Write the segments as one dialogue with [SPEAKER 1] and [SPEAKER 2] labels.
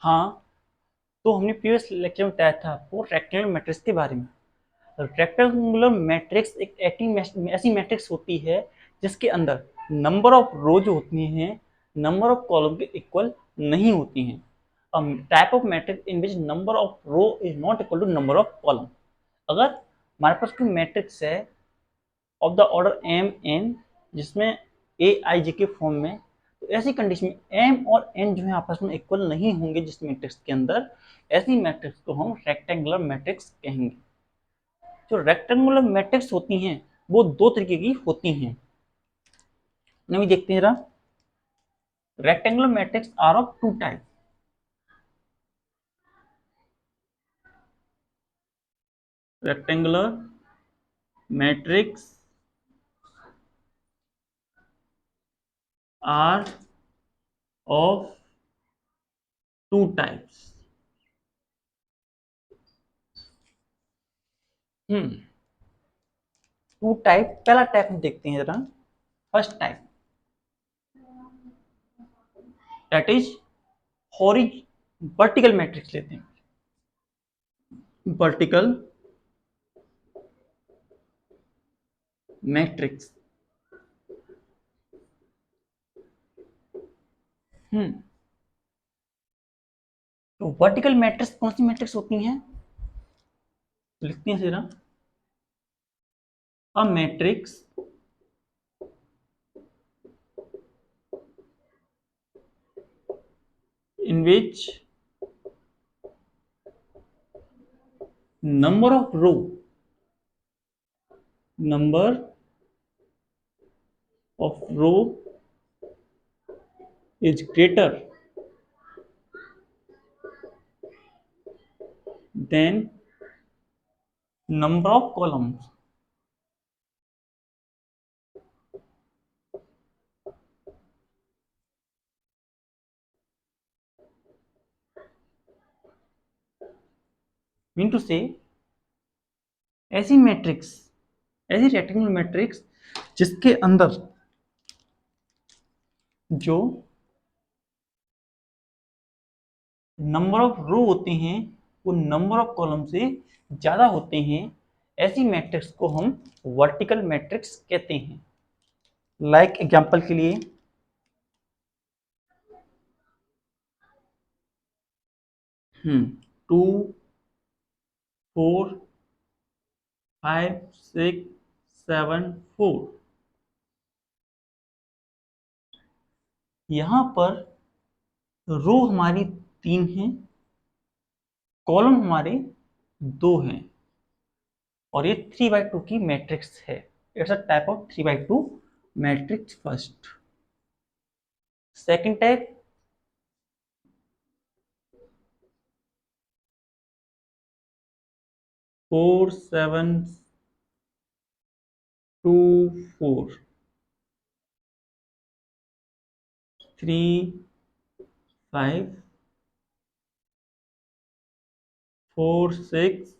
[SPEAKER 1] हाँ, तो हमने प्रीवियस लेक्चर में बताया था वो रेक्टेंगुलर मैट्रिक्स के बारे में। रेक्टेंगुलर मैट्रिक्स एक ऐसी मैट्रिक्स होती है जिसके अंदर नंबर ऑफ रो जो होती हैं नंबर ऑफ कॉलम के इक्वल नहीं होती हैं। Type of matrix in which number of row is not equal to number of column. अगर हमारे पास कोई मैट्रिक्स है of the order m n जिसमें ए आई जे के फॉर्म में, तो ऐसी कंडीशन में एम और एन जो है आपस में इक्वल नहीं होंगे जिस मैट्रिक्स के अंदर, ऐसी मैट्रिक्स को हम रेक्टेंगुलर मैट्रिक्स कहेंगे। जो रेक्टेंगुलर मैट्रिक्स होती हैं वो दो तरीके की होती हैं। नवी देखते हैं जरा। Rectangular matrix are of two type. Rectangular matrix are of two types. Two type, पहला टाइप हम देखते हैं जरा। फर्स्ट टाइप दैट इज हॉरिज वर्टिकल मैट्रिक्स लेते हैं। Vertical matrix. तो वर्टिकल मैट्रिक्स कौन सी मैट्रिक्स होती हैं? लिखते हैं जरा। A matrix in which number of row is greater than number of columns. Mean to say ऐसी मैट्रिक्स, ऐसी रेक्टेंगुलर मैट्रिक्स जिसके अंदर जो नंबर ऑफ रो होते हैं वो नंबर ऑफ कॉलम से ज्यादा होते हैं, ऐसी मैट्रिक्स को हम वर्टिकल मैट्रिक्स कहते हैं। लाइक एग्जांपल के लिए 2 4 5 6 7 4। यहां पर रो हमारी 3 है, कॉलम हमारे 2 हैं, और ये 3/2 की मैट्रिक्स है। It's a type of 3/2 matrix first. Second type 4 7 2 4 3 5 4 6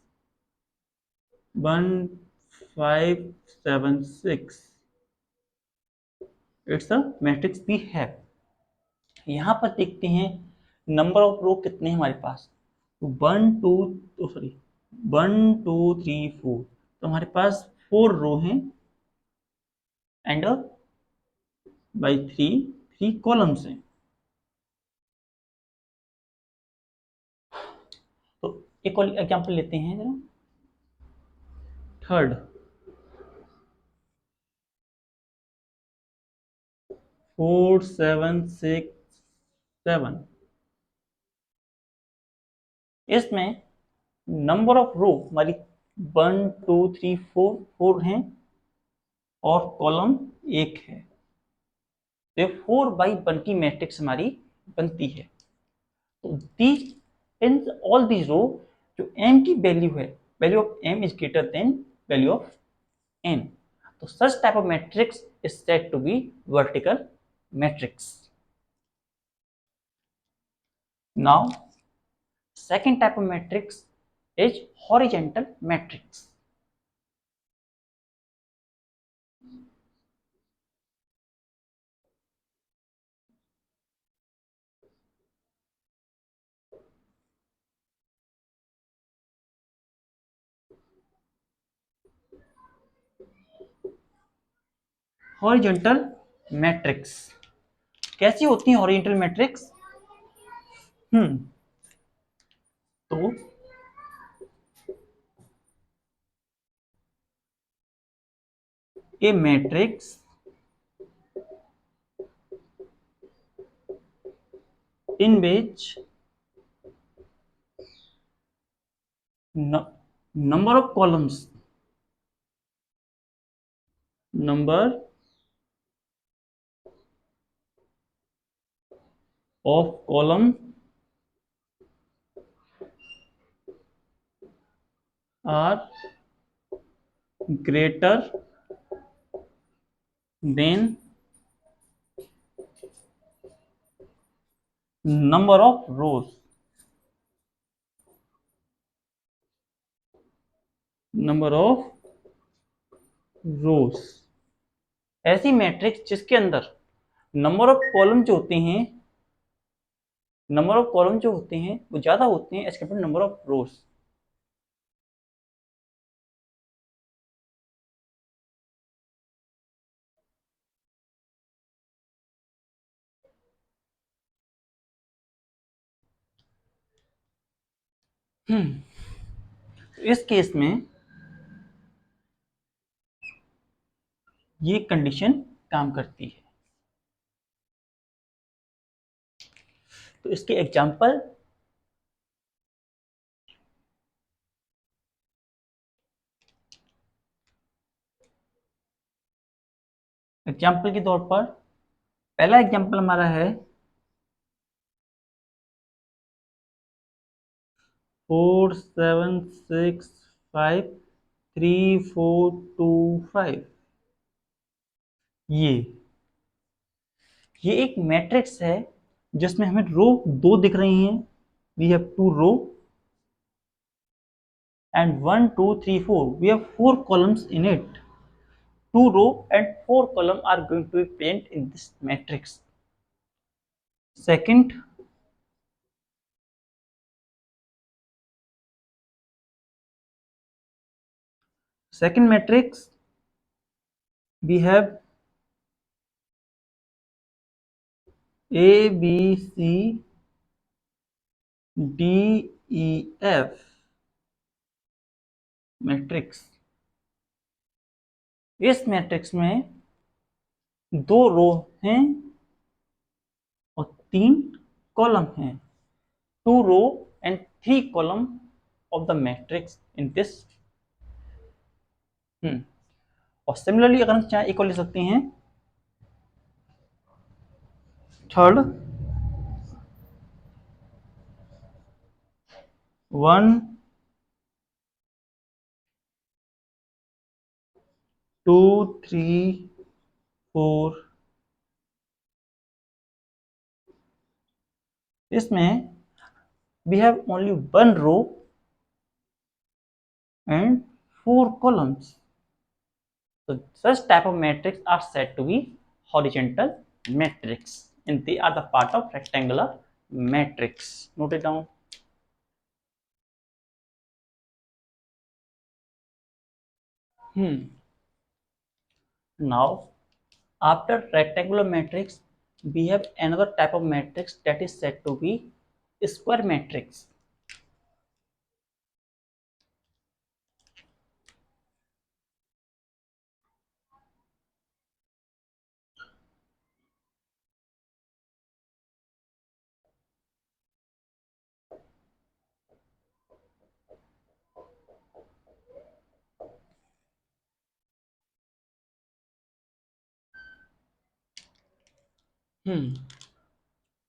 [SPEAKER 1] 1 5 7 6। It's a matrix we have. यहाँ पर देखते हैं नंबर ऑफ रो कितने हैं हमारे पास। 1 2 3 4, तो हमारे पास 4 रो हैं एंड बाई 3 कॉलम्स हैं। तो एक और एग्जाम्पल लेते हैं जरा। थर्ड 4 7 6 7। इसमें नंबर ऑफ रो हमारी 1 2 3 4 हैं और कॉलम 1 है। तो 4/1 की मैट्रिक्स हमारी बनती है। तो these in all these row जो m की वैल्यू है, value of m is greater than value of n, तो such type of matrix is said to be vertical matrix. Now second type of matrix is horizontal matrix. Horizontal matrix. कैसी होती है horizontal matrix? तो a matrix in which number of columns number of column are greater than number of rows, number of rows। ऐसी matrix जिसके अंदर number of column जो होते हैं, नंबर ऑफ कॉलम जो होते हैं वो ज्यादा होते हैं as compare number of rows. इस केस में ये कंडीशन काम करती है। तो इसके एग्जांपल एग्जांपल के तौर पर पहला एग्जांपल हमारा है 4 7 6 5 3 4 2 5। ये एक मैट्रिक्स है जिसमें हमें रो दो दिख रही हैं। We have two row and 1 2 3 4, we have 4 columns in it. 2 row and 4 column are going to be present in this matrix. Second matrix, we have A B C D E F matrix. इस matrix में 2 रो हैं और 3 column हैं। 2 row and 3 column of the matrix in this। और similarly अगर हम चाहे एक और ले सकते हैं, थर्ड 1 2 3 4। इसमें we have only 1 row and 4 columns, so such type of matrix are said to be horizontal matrix and they are the part of rectangular matrix. Note it down. Now after rectangular matrix we have another type of matrix that is said to be square matrix.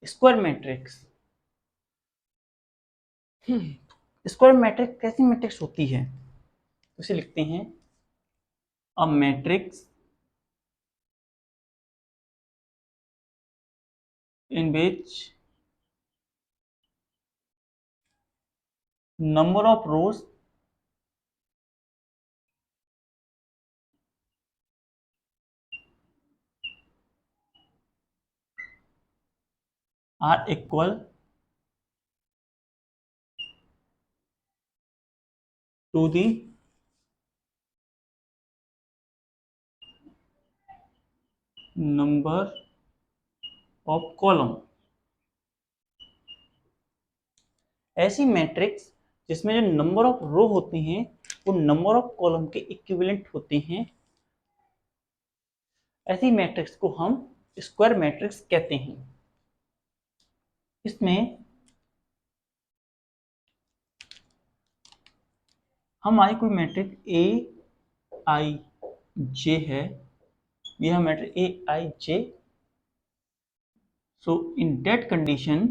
[SPEAKER 1] Square matrix. Square matrix कैसी matrix होती है? उसे लिखते हैं अ matrix in which number of rows are equal to the number of column. ऐसी matrix जिसमें जो number of रो होते हैं वो नंबर ऑफ कॉलम के इक्विवेलेंट होते हैं, ऐसी मैट्रिक्स को हम स्क्वायर मैट्रिक्स कहते हैं। इसमें हमारी कोई मैट्रिक्स ए आई जे है, यह matrix A I J. So in that condition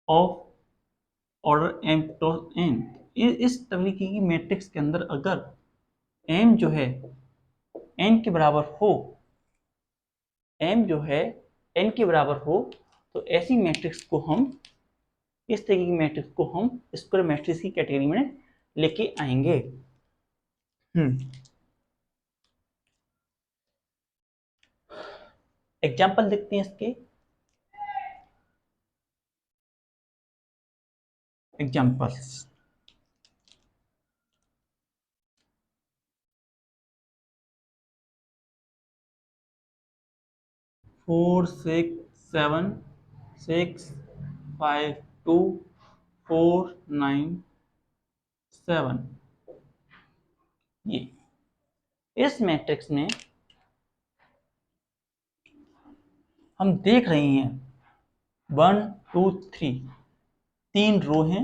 [SPEAKER 1] of order m cross n, इस तरीके की मैट्रिक्स के अंदर अगर m जो है n के बराबर हो, m जो है n के बराबर हो, तो ऐसी मैट्रिक्स को हम, इस तरीके की मैट्रिक्स को हम स्क्वायर मैट्रिक्स की कैटेगरी में लेके आएंगे। एग्जाम्पल देखते हैं इसके। एग्जाम्पल्स, 4 6 7 6 5 2 4 9 7। ये इस मैट्रिक्स में हम देख रहे हैं 1 2 3 तीन रो हैं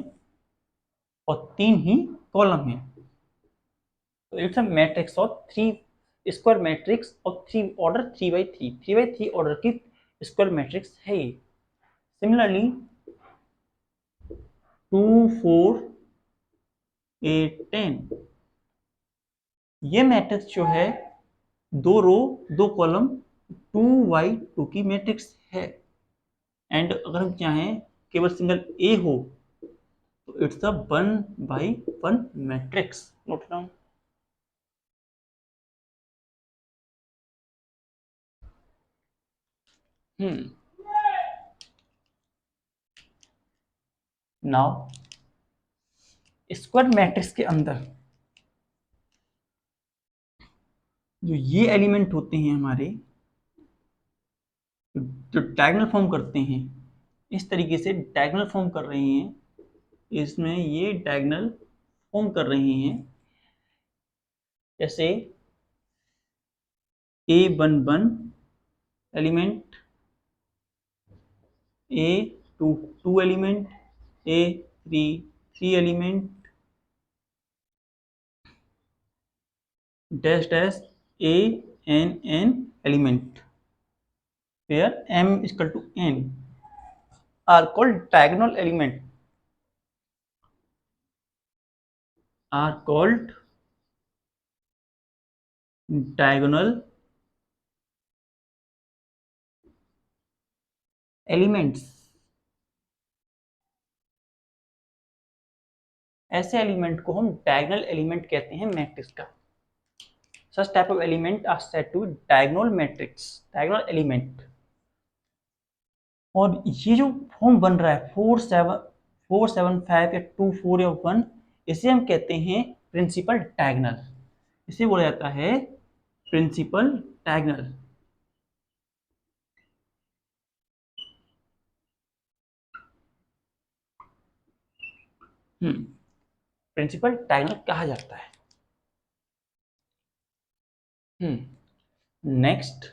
[SPEAKER 1] और 3 ही कॉलम हैं। तो it's a matrix of 3 square matrix of 3 order 3 by 3, 3 by 3 order की स्क्वायर मैट्रिक्स है ये। सिमिलरली 2 4 8 10, ये मैट्रिक्स जो है 2 रो 2 कॉलम 2 by 2 की मैट्रिक्स है। एंड अगर हम चाहें केवल सिंगल ए हो तो it's a 1 by 1 matrix. Note down. Now square matrix के अंदर जो ये एलिमेंट होते हैं हमारे, जो डायगोनल फॉर्म करते हैं, इस तरीके से डायगोनल फॉर्म कर रहे हैं, इसमें ये डायगोनल फॉर्म कर रहे हैं। जैसे A11 element, A22 element, A33 element, dash dash ANN element, where m is equal to n are called diagonal element, are called diagonal elements। ऐसे एलिमेंट को हम डायगोनल एलिमेंट कहते हैं मैट्रिक्स का। Such type of element are said to diagonal matrix, diagonal element. और ये जो form बन रहा है 4 7 5 या 2 4 या 1, इसे हम कहते हैं प्रिंसिपल डायगोनल। इसे बोला जाता है प्रिंसिपल डायगोनल। प्रिंसिपल डायगोनल कहा जाता है। नेक्स्ट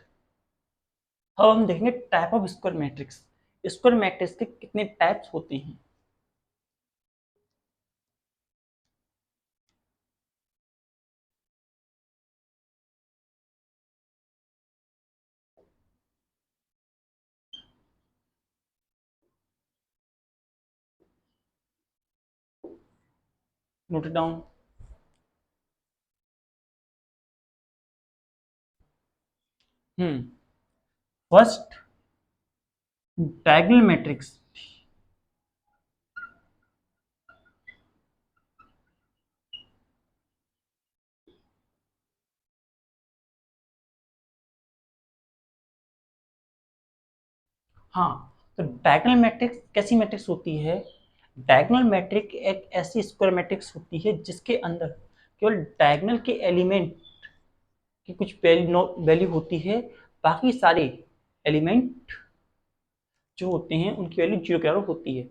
[SPEAKER 1] अब हम देखेंगे type of square matrix. Square matrix के कितने टाइप्स होते हैं। Note down. First diagonal matrix. हाँ, तो डायगोनल मैट्रिक्स कैसी मैट्रिक्स होती है। डायगोनल मैट्रिक्स एक ऐसी स्क्वायर मैट्रिक्स होती है जिसके अंदर केवल डायगोनल के एलिमेंट की कुछ वैल्यू होती है, बाकी सारे एलिमेंट जो होते हैं उनकी वैल्यू 0 के बराबर होती है।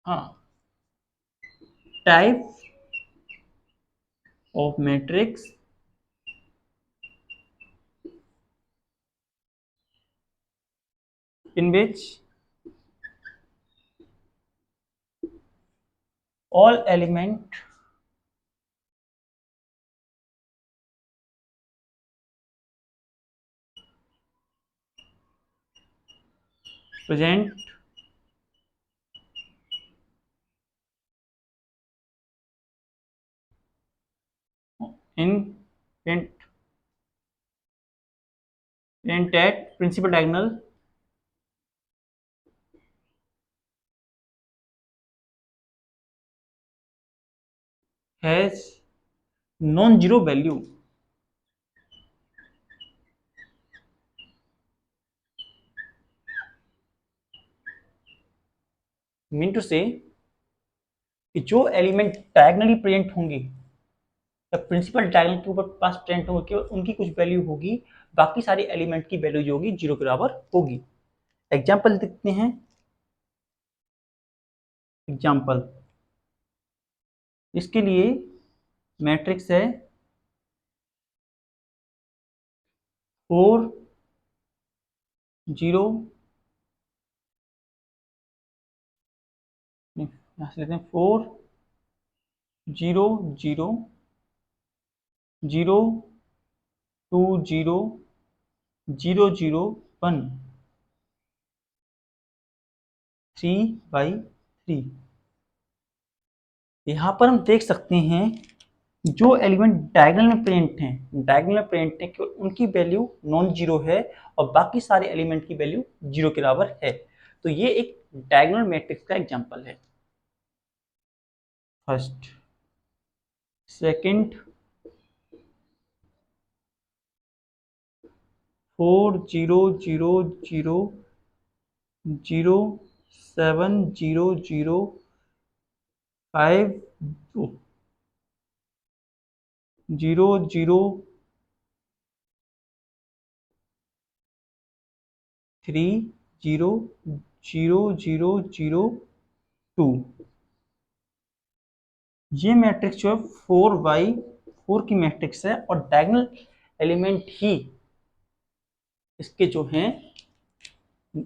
[SPEAKER 1] हाँ, type of matrix in which all element present in print at principal diagonal has non-zero value, mean to say कि जो एलिमेंट डायगनली प्रेजेंट होंगे या प्रिंसिपल डायगनल के ऊपर पास प्रेजेंट होंगे, केवल उनकी कुछ वैल्यू होगी, बाकी सारे एलिमेंट की वैल्यू जो होगी 0 के बराबर होगी। एग्जाम्पल देखते हैं। एग्जाम्पल इसके लिए मैट्रिक्स है 4 0, यहाँ से लेते हैं 4 0 0 0 2 0 0 0 1 3/3। यहाँ पर हम देख सकते हैं जो एलिमेंट डायगोनल में प्रेजेंट हैं, केवल उनकी वैल्यू नॉन जीरो है और बाकी सारे एलिमेंट की वैल्यू 0 के बराबर है। तो ये एक डायगोनल मैट्रिक्स का एग्जांपल है। First, second 4 0 0 0 0 7 0 0 5 0 0 3 0 0 0 0 2। ये मैट्रिक्स जो है 4/4 की मैट्रिक्स है और डायगोनल एलिमेंट ही इसके जो हैं,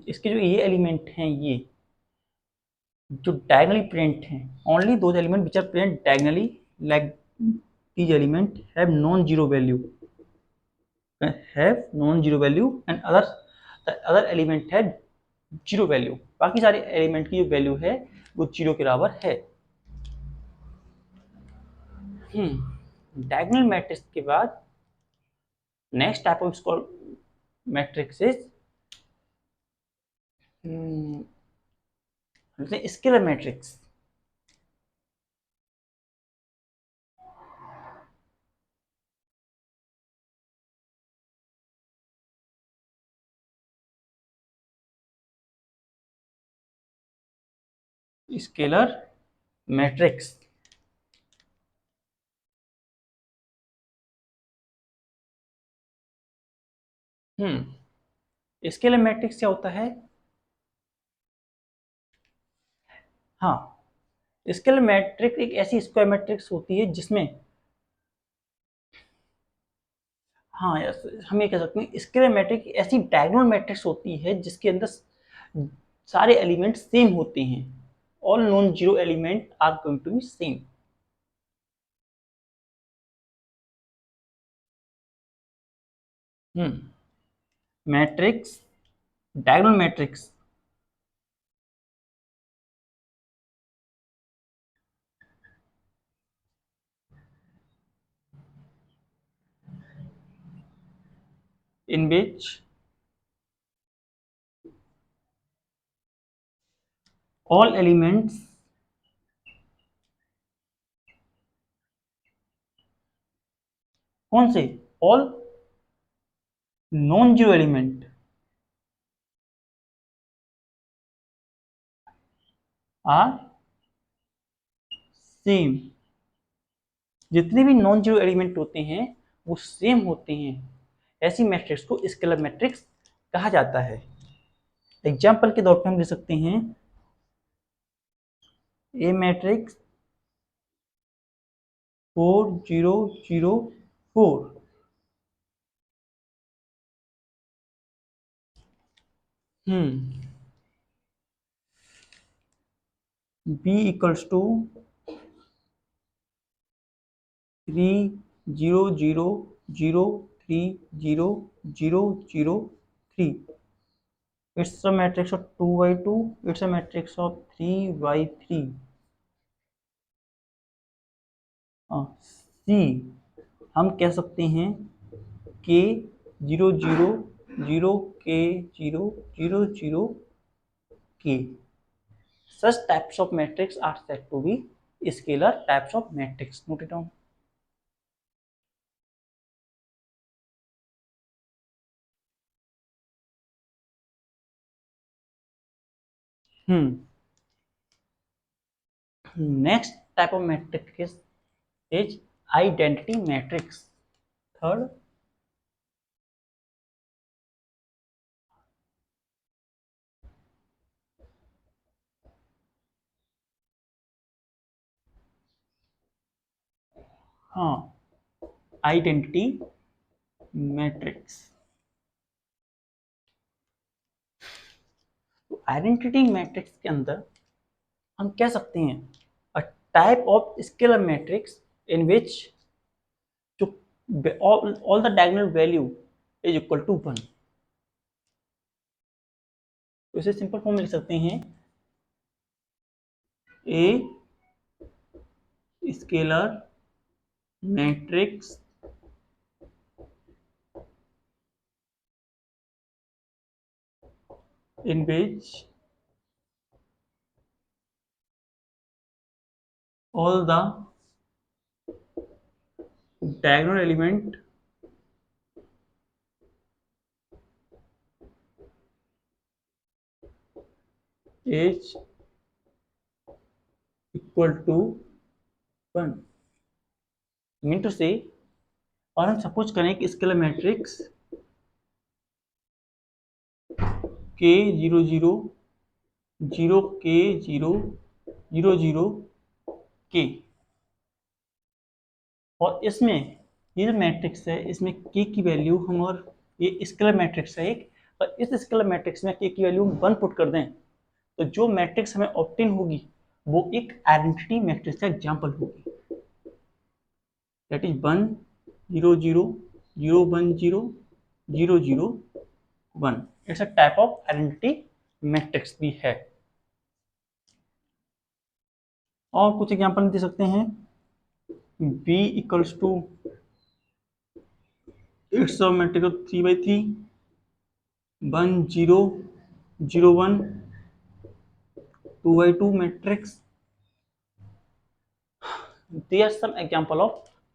[SPEAKER 1] इसके जो ये एलिमेंट हैं, ये जो डायगोनली प्रेजेंट हैं, only those element which are present diagonally, like these element have non-zero value, and other element have zero value. बाकी सारे एलिमेंट की जो वैल्यू है वो 0 के बराबर है। डायगोनल मैट्रिक्स के बाद next type of matrix is scalar matrix. Scalar matrix scalar matrix क्या होता है? हाँ, स्केलर मैट्रिक्स एक ऐसी स्क्वायर मैट्रिक्स होती है जिसमें, हाँ हम ये कह सकते हैं स्केलर मैट्रिक्स ऐसी डायगोनल मैट्रिक्स होती है जिसके अंदर सारे एलिमेंट सेम होते हैं। All non zero element are going to be same. Matrix, diagonal matrix in which all elements कौन से? All non zero element are same. जितने भी नॉन जीरो एलिमेंट होते हैं वो सेम होते हैं, ऐसी मैट्रिक्स को स्केलर मैट्रिक्स कहा जाता है। एग्जाम्पल के तौर पर हम ले सकते हैं ए matrix 4 0 0 4, B equals to 3 0 0 0 3 0 0 0 3. It's a matrix of 2 by 2. It's a matrix of 3 by 3. सी हम कह सकते हैं के 0 0 0 के 0 0 0 के. Such types of matrix are said to be scalar types of matrix. Note it down. Next type of matrix is identity matrix. Third, identity matrix. तो identity matrix के अंदर हम कह सकते हैं अ type of scalar matrix in which all the diagonal value is equal to 1. तो इसे simple form में लिख सकते हैं a scalar matrix in which all the diagonal element is equal to 1. Mean to say, और हम सपोज करें कि स्केलर मैट्रिक्स के 0 0 0 के 0 0 0 के, और इसमें ये जो मैट्रिक्स है इसमें के की वैल्यू हम, और ये स्केलर मैट्रिक्स है एक, और इस स्केलर मैट्रिक्स में के की वैल्यू 1 पुट कर दें तो जो मैट्रिक्स हमें ऑब्टेन होगी वो एक आइडेंटिटी मैट्रिक्स का एग्जांपल होगी. That is 1 0 0 0 1 0 0 0 1. It's a type of identity matrix भी है. और कुछ एग्जांपल दे सकते हैं. b equals to it's a matrix of 3 by 3, 1 0 0 1 2 by 2 matrix. They are some example of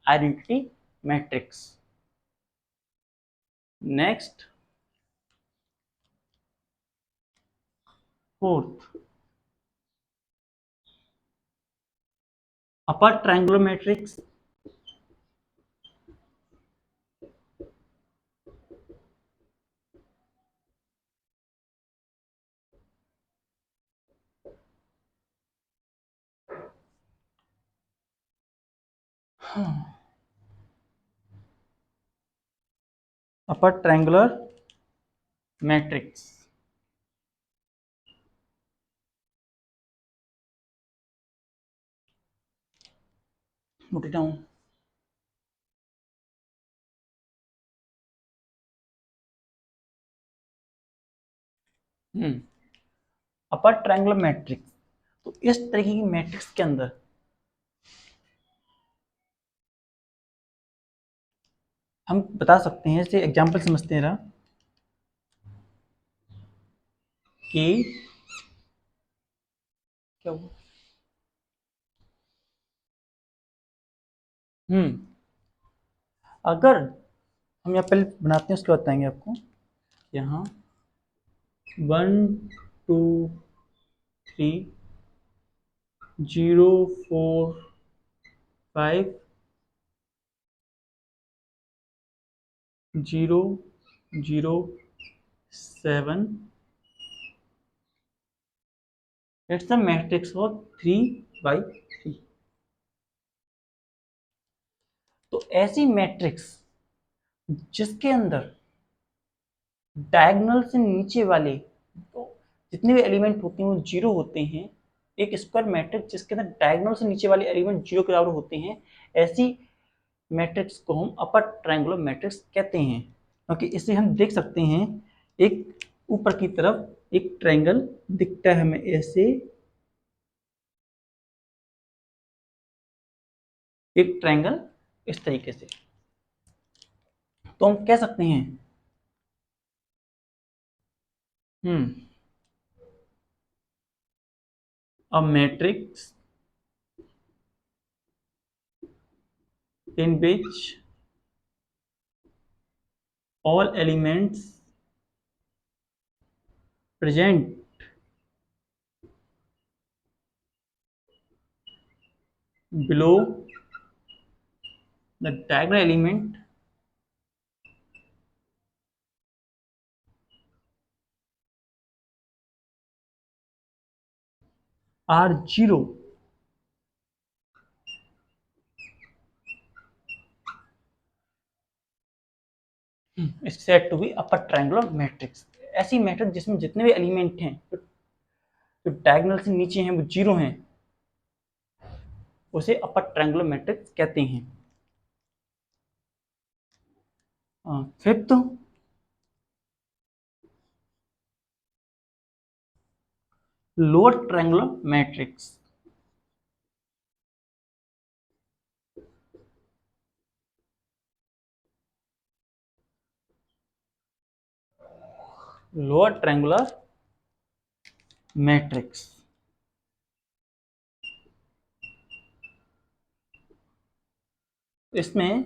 [SPEAKER 1] identity matrix. Next, fourth, upper triangular matrix. Upper triangular matrix. Note it down. Upper triangular matrix. तो इस तरीके की matrix के अंदर हम बता सकते हैं, जैसे एग्जांपल समझते हैं. कि क्या हुआ? अगर हम यहाँ पहले बनाते हैं उसके बाद बताएंगे आपको. यहाँ 1 2 3 0 4 5 0 0 7, it's the matrix of 3 by 3। तो ऐसी मैट्रिक्स जिसके अंदर डायगोनल से नीचे वाले तो जितने भी एलिमेंट होते हैं वो जीरो होते हैं, एक स्क्वायर मैट्रिक्स जिसके अंदर डायगोनल से नीचे वाले एलिमेंट जीरो के बराबर होते हैं, ऐसी मैट्रिक्स को हम अपर ट्रायंगुलर मैट्रिक्स कहते हैं। क्योंकि इसे हम देख सकते हैं, एक ऊपर की तरफ एक ट्रायंगल दिखता है हमें ऐसे, एक ट्रायंगल इस तरीके से, तो हम कह सकते हैं a matrix in which all elements present below the diagonal element are zero is said to be upper triangular matrix। ऐसी मैट्रिक्स जिसमें जितने भी एलिमेंट हैं जो डायगोनल से नीचे हैं वो जीरो हैं, उसे अपर ट्रायंगुलर मैट्रिक्स कहते हैं। Fifth, lower triangular matrix. Lower triangular matrix इसमें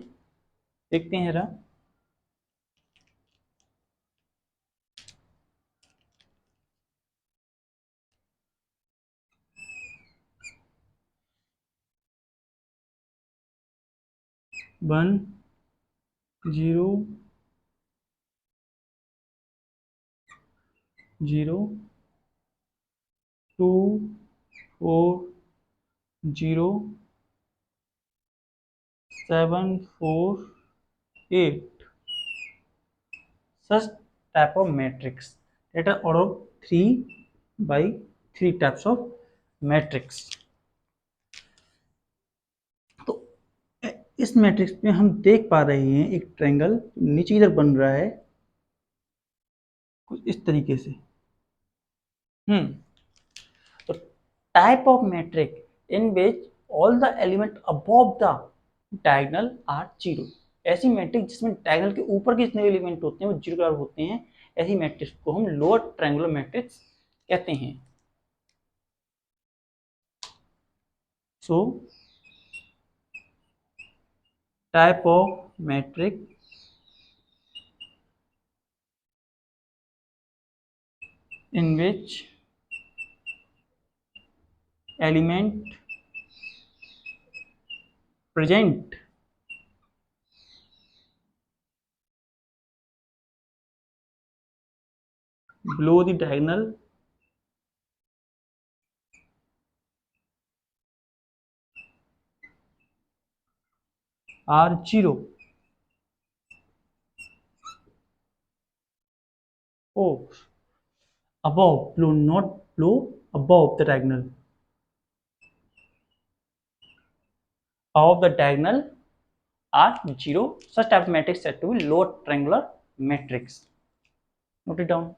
[SPEAKER 1] देखते हैं जरा, one zero zero two four zero 7 4 8 such type of matrix that are out of 3 by 3 types of matrix। तो इस मैट्रिक्स में हम देख पा रहे हैं एक ट्रायंगल नीचे इधर बन रहा है कुछ इस तरीके से। तो type of matrix in which all the element above the diagonal are zero, ऐसी मैट्रिक्स जिसमें डायगोनल के ऊपर के जितने एलिमेंट होते हैं वो जीरो बराबर होते हैं, ऐसी मैट्रिक्स को हम लोअर ट्रायंगुलर मैट्रिक्स कहते हैं। So type of matrix in which element present below the diagonal are zero। Oh, above, below, not below, above the diagonal, above the diagonal are zero, such type of matrix said to be lower triangular matrix। Note it down।